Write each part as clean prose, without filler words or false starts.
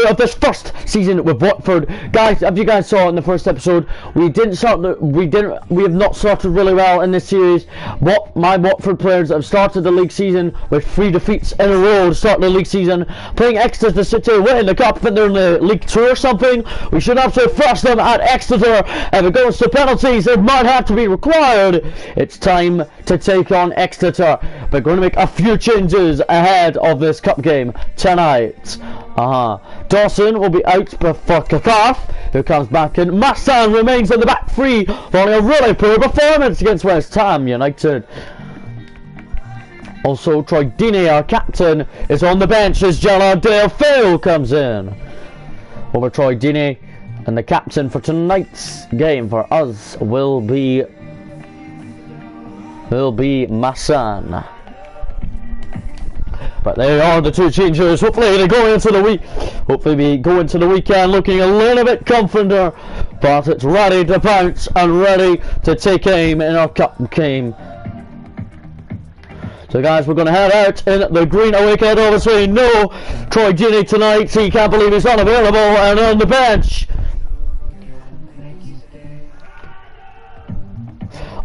2 of this first season with Watford. Guys, if you guys saw in the first episode, we have not started really well in this series. My Watford players have started the league season with 3 defeats in a row to start the league season, playing Exeter City, winning the cup. I think they're in the League 2 or something. We should absolutely thrash them at Exeter. If it goes to penalties, it might have to be required. It's time to take on Exeter. We're going to make a few changes ahead of this cup game tonight. Dawson will be out for Kakaf, who comes back in. Massan remains in the back three, following a really poor performance against West Ham United. Also, Troy Deeney, our captain, is on the bench as Gerard Dale comes in. Over Troy Deeney, and the captain for tonight's game for us will be Massan. But they are the 2 changes. Hopefully we go into the weekend looking a little bit confident, but it's ready to bounce and ready to take aim in our cup game. So guys, we're going to head out in the green away kit. Obviously no Troy Deeney tonight. He can't believe he's unavailable and on the bench.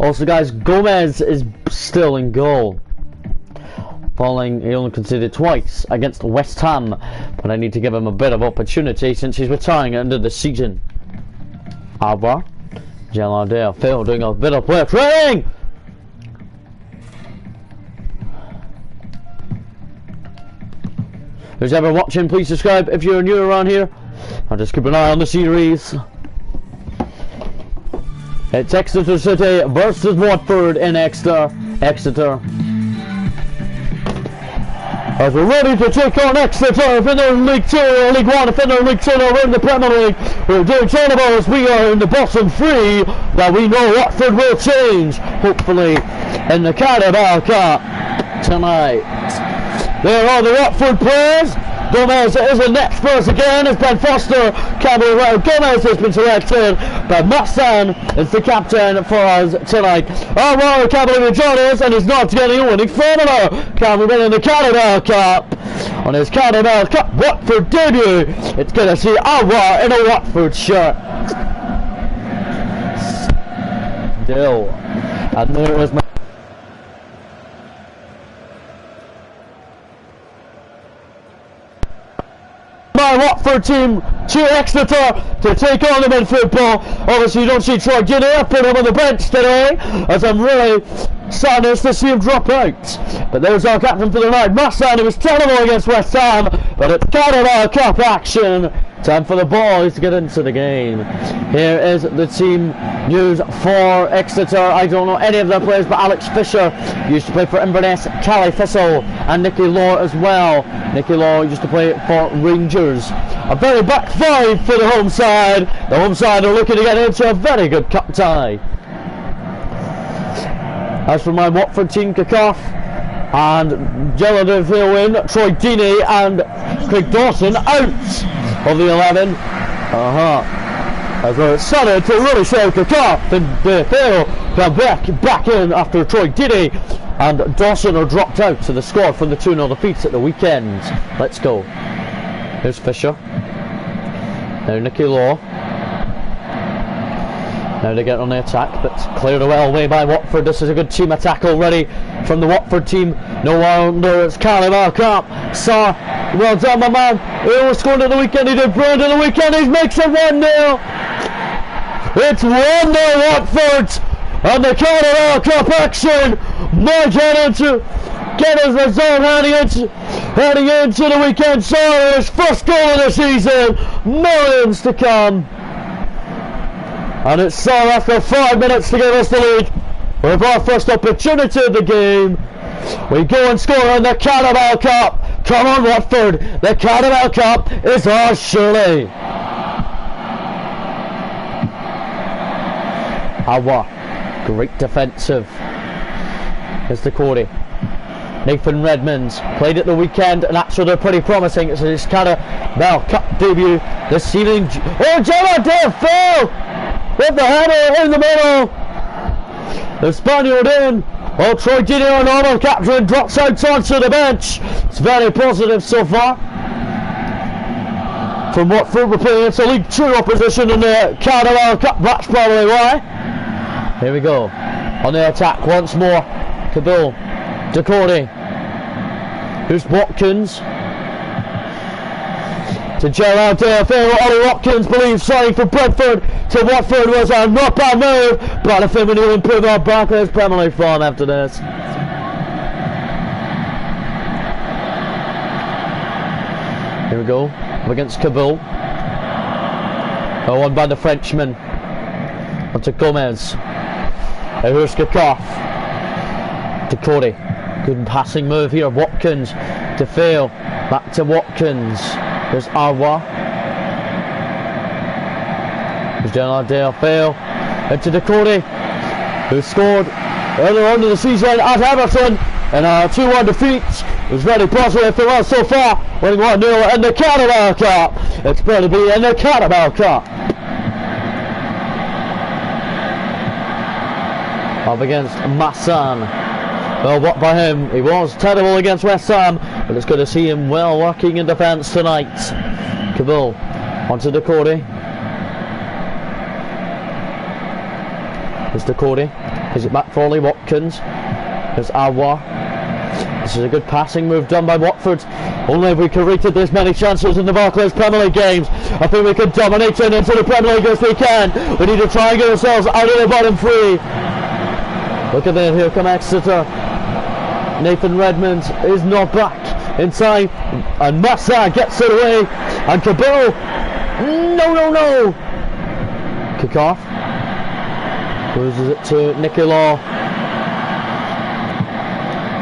Also guys, Gomez is still in goal. He only conceded twice against West Ham, but I need to give him a bit of opportunity since he's retiring at the end of the season. Alba, Gerard Phil doing a bit of player training. Who's ever watching, please subscribe if you're new around here. I'll just keep an eye on the series. It's Exeter City versus Watford in Exeter. As we're ready to take on Exeter, if they're in League 2 or League 1, if they're in League 2 or we're in the Premier League, we're doing terrible as we are in the bottom 3, that we know Watford will change, hopefully, in the Carabao Cup tonight. There are the Watford players. Gomez is the next person again as Ben Foster can't be around. Gomez has been selected, but Massan is the captain for us tonight. Oh wow, can't believe he joined us and he's not getting a winning formula. Can we win in the Carabao Cup? On his Carabao Cup Watford debut, it's good to see Awa in a Watford shirt. Still, and there is my Watford team to Exeter to take on them in football. Obviously you don't see Troy Deeney. I put him on the bench today as I'm really sadness to see him drop out. But there's our captain for the night, Massan, who was terrible against West Ham, but it's Carabao Cup action. Time for the boys to get into the game. Here is the team news for Exeter. I don't know any of their players, but Alex Fisher used to play for Inverness, Callie Thistle, and Nicky Law as well. Nicky Law used to play for Rangers. A very back 5 for the home side. The home side are looking to get into a very good cup tie. As for my Watford team, Kakaf and Gerard Dale in, Troy Deeney and Craig Dawson out of the 11. As well, it's started to really show Kakaf and Phil come back in after Troy Deeney and Dawson are dropped out to the squad from the 2-0 defeats at the weekend. Let's go. Here's Fisher. Now Nicky Law. Now they get on the attack, but cleared well away by Watford. This is a good team attack already from the Watford team. No wonder it's Carabao Cup. Sarr, well done my man. He almost scored at the weekend. He did brilliant at the weekend. He makes it 1-0. It's 1-0 Watford. And the Carabao Cup action might get his result heading into the weekend. Sarr, his first goal of the season. Millions to come. And it's Sarr after 5 minutes to give us the lead. With our first opportunity of the game, we go and score in the Carabao Cup. Come on Watford, the Carabao Cup is ours surely. Awa, great defensive. Here's the Corey. Nathan Redmond played at the weekend and actually they're pretty promising. It's his Carabao Cup debut this evening. Oh, Gerard Dale with the header in the middle. The Spaniard in. Oh, Troy Deeney, our normal captain, drops out onto the bench. It's very positive so far. from Watford. We're playing against a League 2 opposition in the Carabao Cup. That's probably why. Here we go. On the attack once more. Kabul. Ducote. Here's Watkins. To Gerard Deulofeu. Ollie Watkins believes signing for Brentford to Watford was a not bad move, but I think we need to improve our Barclays Premier League form after this. Here we go, up against Kabul. Won by the Frenchman. Onto Gomez. Here's Kakar. Ducote. Good passing move here. Watkins. DeFeo. Back to Watkins. There's Arwa. There's Gerard Deulofeu. Into Ducote, who scored earlier on in the season at Everton in a 2-1 defeat. It was very positive for us so far, winning 1-0 in the Carabao Cup. It's going to be in the Carabao Cup. Up against Massan. Well, what by him? He was terrible against West Ham, but it's good to see him well working in defence tonight. Kabul onto Ducote. There's Ducote. Is it back for Ollie Watkins? There's Awa. This is a good passing move done by Watford. Only if we created this many chances in the Barclays Premier League games, I think we could dominate it into the Premier League as we can. We need to try and get ourselves out of the bottom three. Look at that, here come Exeter. Nathan Redmond is not back in time, and Massa gets it away, and Kabul, no, kick off, loses it to Nicky Law.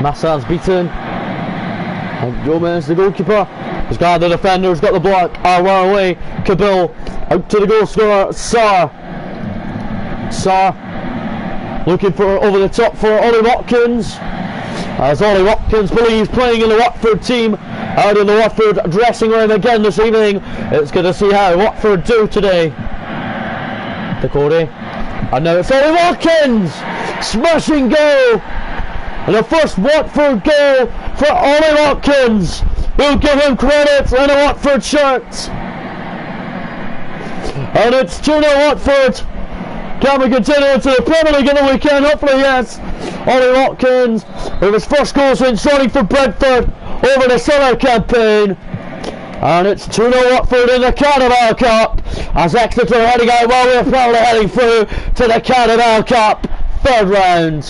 Massa's beaten, and Gomez, the goalkeeper, has got the defender, has got the block. Arwa away, Kabul out to the goal scorer, Sarr looking for over the top for Ollie Watkins. As Ollie Watkins believes playing in the Watford team, out in the Watford dressing room again this evening. It's good to see how Watford do today. Ducote, and now it's Ollie Watkins, smashing goal, and the first Watford goal for Ollie Watkins. We'll give him credit in a Watford shirt, and it's 2-0 Watford. Can we continue into the Premier League in the weekend? Hopefully yes. Ollie Watkins with his first goal since signing for Brentford over the summer campaign. And it's 2-0 Watford in the Carabao Cup as Exeter are heading out while we're probably heading through to the Carabao Cup third round.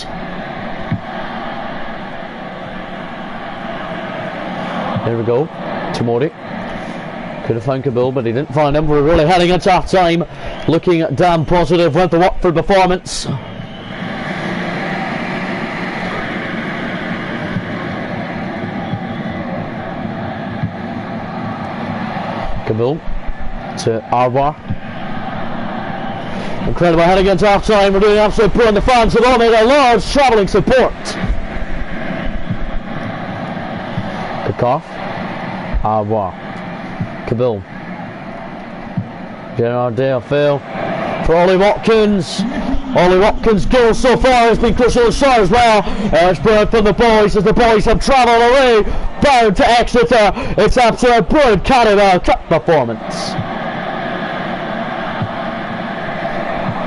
Here we go. Tomori. Could have found Kabul, but he didn't find him. We're really heading into half time, looking damn positive with the Watford performance. Kabul to Arwa. Incredible heading into half time. We're doing absolute brilliant. The fans have all made a large travelling support. Kickoff. Arwa. Kabul. Gerard Deulofeu for Ollie Watkins. Ollie Watkins' goal so far has been crucial shot as well. It's brilliant from the boys as the boys have travelled away bound to Exeter. It's absolute brilliant Carabao Cup performance.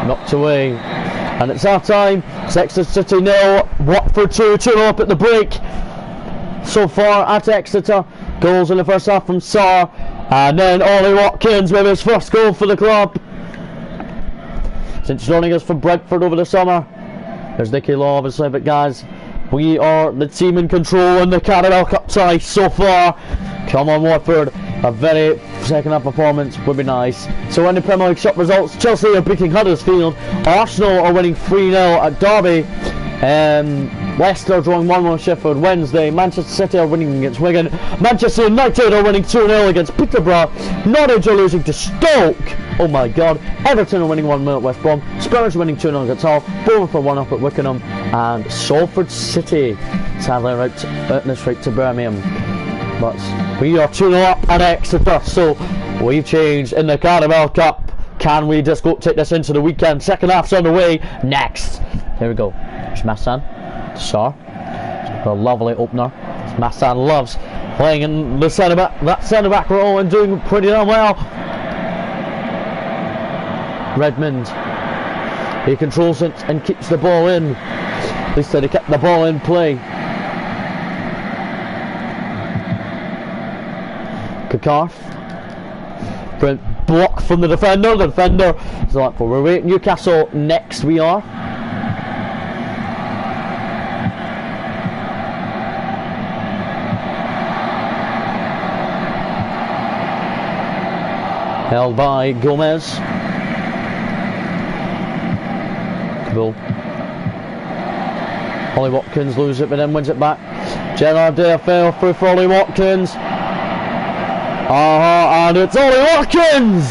Knocked away, and it's half time. It's Exeter City 0, Watford 2 up at the break. So far at Exeter, goals in the first half from Sarr. And then Ollie Watkins with his first goal for the club since joining us from Brentford over the summer. There's Nicky Law obviously, but guys, we are the team in control in the Carabao Cup tie so far. Come on Watford, a very second half performance would be nice. So in the Premier League shop results, Chelsea are beating Huddersfield, Arsenal are winning 3-0 at Derby, Leicester drawing 1-1 Sheffield Wednesday, Manchester City are winning against Wigan, Manchester United are winning 2-0 against Peterborough, Norwich are losing to Stoke, oh my god, Everton are winning 1-0 at West Brom, Spurs are winning 2-0 against Hull, Bournemouth are 1-up at Wickenham, and Salford City sadly are out in the straight to Birmingham. But we are 2-0 up at Exeter, so we've changed in the Carabao Cup. Can we just go take this into the weekend? Second half's on the way next. Here we go. It's Massan. Sarr. A lovely opener. Massan loves playing in the centre back, that centre back role, and doing pretty damn well. Redmond, he controls it and keeps the ball in. At least he kept the ball in play. Kakarth, Brent block from the defender. The defender is like, we're waiting. Newcastle next. We are. Held by Gomez. Cool. Ollie Watkins loses it but then wins it back. Gerard Deerfield through for Ollie Watkins. And it's Ollie Watkins!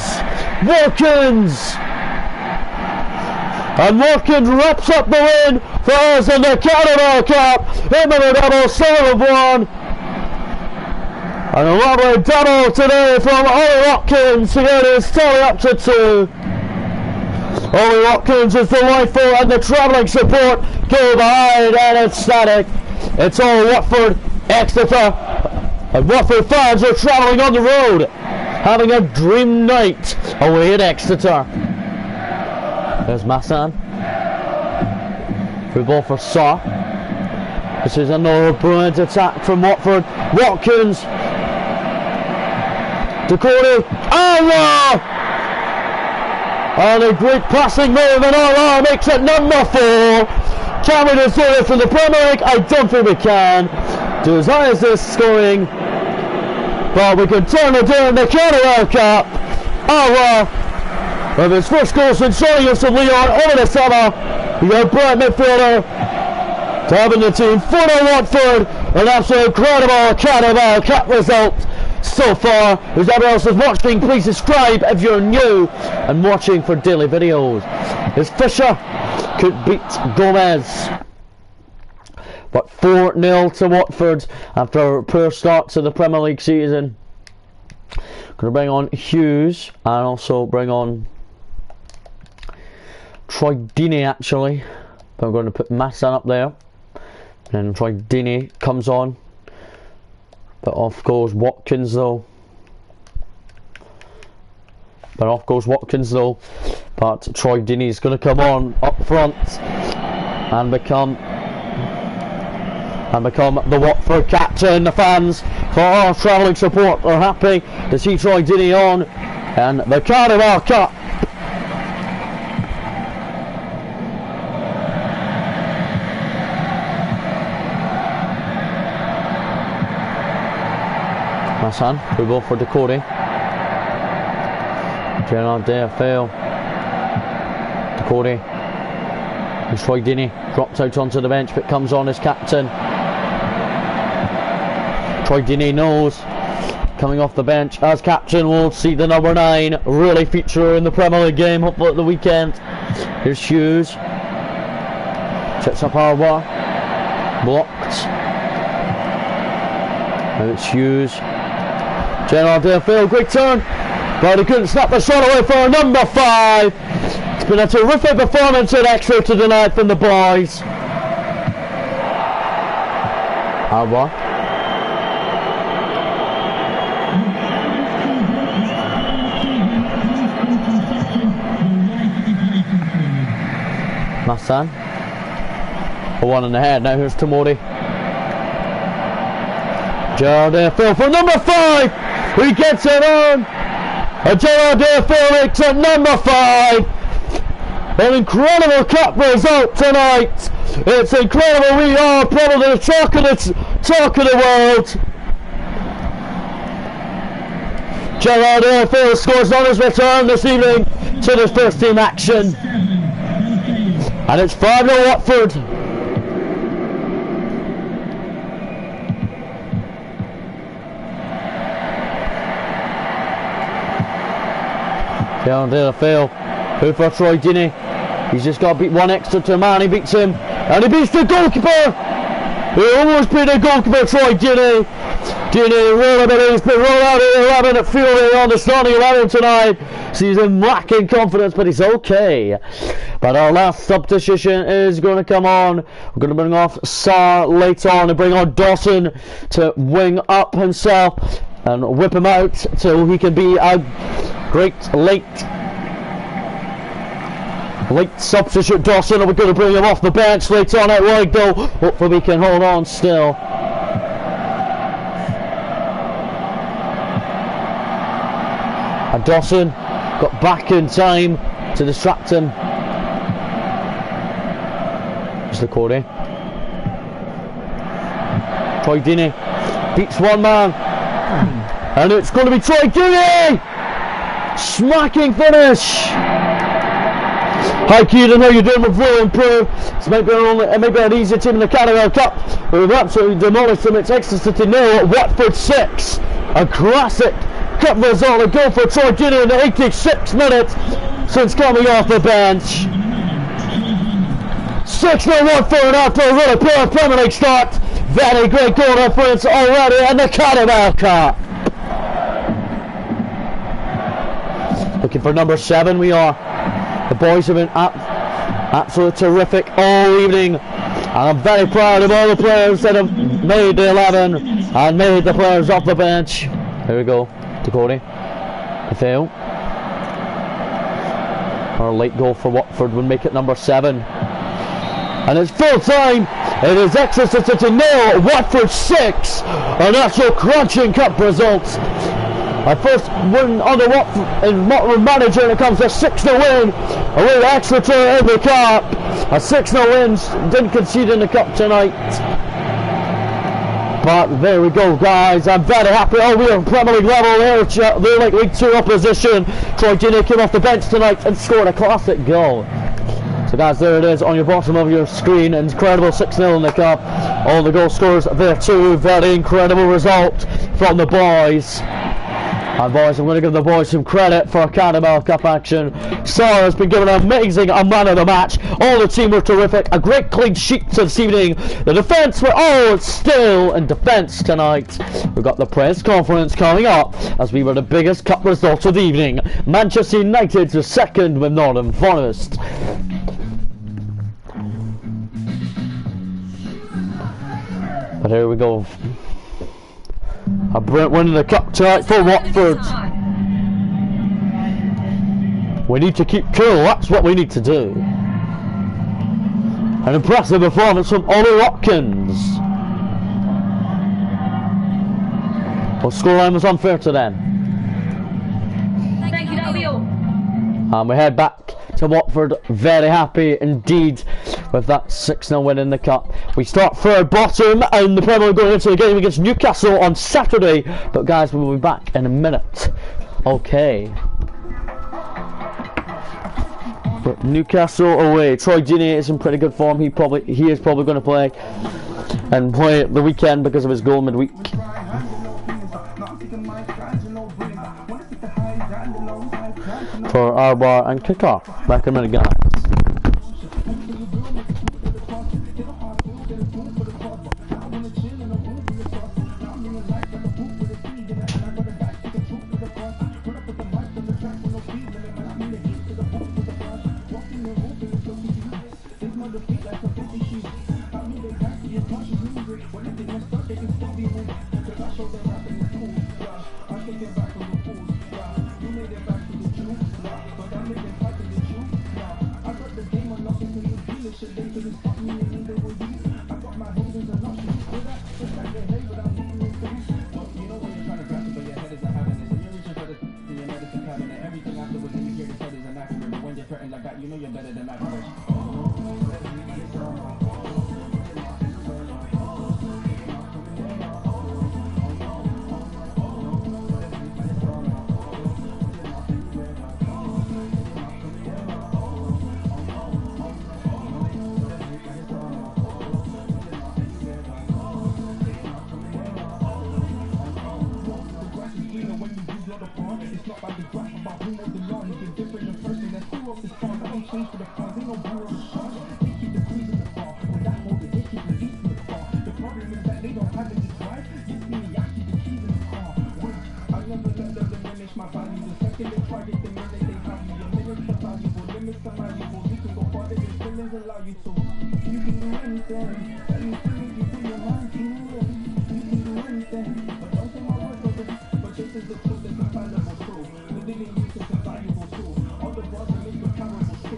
Watkins! And Watkins wraps up the win for us in the Carabao Cup. Him and a double, 7-1. And a lovely double today from Ollie Watkins to get his tally up to 2. Ollie Watkins is delightful and the travelling support go behind and it's static. It's all Watford, Exeter, and Watford fans are travelling on the road, having a dream night away at Exeter. There's Massan. Through ball for Sarr. This is another brilliant attack from Watford. Watkins. Dakota. Allah! And a great passing move, and Allah makes it number 4. Can we just do it from the Premier League? I don't think we can. Do as high as this scoring. But we can turn it in the Carabao Cup. Allah, with his first goal since joining us from Leon over the summer. We got a bright midfielder to having the team 4-0 Watford. An absolute incredible Carabao Cup result so far. Who's ever else is watching, please subscribe if you're new and watching for daily videos. As Fisher could beat Gomez. But 4-0 to Watford after a poor start to the Premier League season. Going to bring on Hughes and also bring on Troy Deeney actually. But I'm going to put Massan up there. And then Troy Deeney comes on. But off goes Watkins though. But Troy Deeney's going to come on up front and become the Watford captain. The fans for our travelling support are happy to see Troy Deeney on and the Carabao Cup. Massan, we go for Dakota. Gerard Deerfield. Dakota. And Troy Deeney dropped out onto the bench but comes on as captain. Troy Deeney knows, coming off the bench as captain, we'll see the number 9 really feature in the Premier League game, hopefully at the weekend. Here's Hughes. Sets up Harbour. Blocked. Now it's Hughes. Gerard Deerfield, great turn, but he couldn't snap the shot away for number 5. It's been a terrific performance at Exeter tonight from the boys. Harbour. Massan. For 1 in the head. Now here's Tamori. Gerard Deerfield for number 5. He gets it on. And Gerard Deerfield makes it number 5. An incredible cup result tonight. It's incredible. We are probably the talk of the world. Gerard Deerfield scores on his return this evening to the first team action. And it's 5-0 Watford. Gerard Deerfield, who for Troy Deeney. He's just got to beat one extra to man. He beats him, and he beats the goalkeeper. He almost beat the goalkeeper, Troy Deeney. Dini rolling it, he's been rolled out of 11 at Fury on the starting 11 tonight. Sees him lacking confidence, but he's okay. But our last substitution is going to come on. We're going to bring off Sarr later on and bring on Dawson to wing up himself and whip him out till he can be a great late substitute. Dawson, and we're going to bring him off the bench later on at right though. Hopefully we can hold on still. And Dawson got back in time to distract him. Just the Cordy. Troy Deeney beats one man. And it's going to be Troy Deeney! Smacking finish! Hi Keaton, how you doing? We've really improved. It's maybe an easier team in the Carabao Cup. We've absolutely demolished them. It's Exeter City 0, Watford 6. A classic cup result. A goal for Troy Deeney in the 86th minute since coming off the bench. 6-0 Watford after a really poor Premier League start. Very great goal difference already in the Carabao Cup. Looking for number 7 we are. The boys have been absolutely terrific all evening. And I'm very proud of all the players that have made the 11 and made the players off the bench. Here we go. To Cody. To fail. Our late goal for Watford would make it number 7. And it's full time. It is Exeter City 0, Watford 6. An actual crunching cup result. Our first win under Watford manager, and it comes to a 6-0 win away to Exeter in the cup. A 6-0 win, didn't concede in the cup tonight. But there we go, guys. I'm very happy. Oh, we're on Premier League level there. They're like League 2 opposition. Troy Deeney came off the bench tonight and scored a classic goal. So guys, there it is on your bottom of your screen. Incredible 6-0 in the cup. All the goal scorers there too. Very incredible result from the boys. And boys, I'm going to give the boys some credit for a Carabao Cup action. Sarr has been given an amazing man of the match. All the team were terrific. A great clean sheet this evening. The defence were all still in defence tonight. We've got the press conference coming up as we were the biggest cup result of the evening. Manchester United were second with Nottingham Forest. But here we go. A Brent winning the cup tonight for Watford. We need to keep cool, that's what we need to do. An impressive performance from Ollie Watkins. Well, scoreline was unfair to them. Thank you, W. And we head back to Watford, very happy indeed with that 6-0 win in the cup. We start third bottom and the Premier League going into the game against Newcastle on Saturday. But guys, we will be back in a minute. Okay. But Newcastle away. Troy Deeney is in pretty good form. He is probably going to play the weekend because of his goal midweek. For Arbar and kickoff. Back in a minute, guys.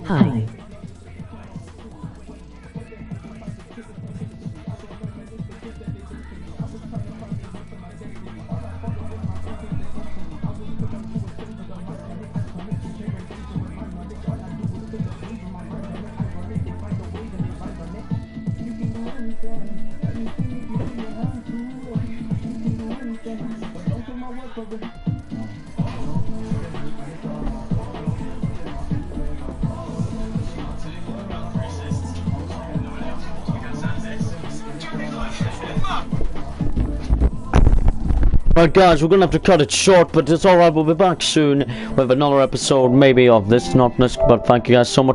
Hi. Right guys, we're gonna have to cut it short, but it's alright, we'll be back soon with another episode, maybe of this, not this, but thank you guys so much.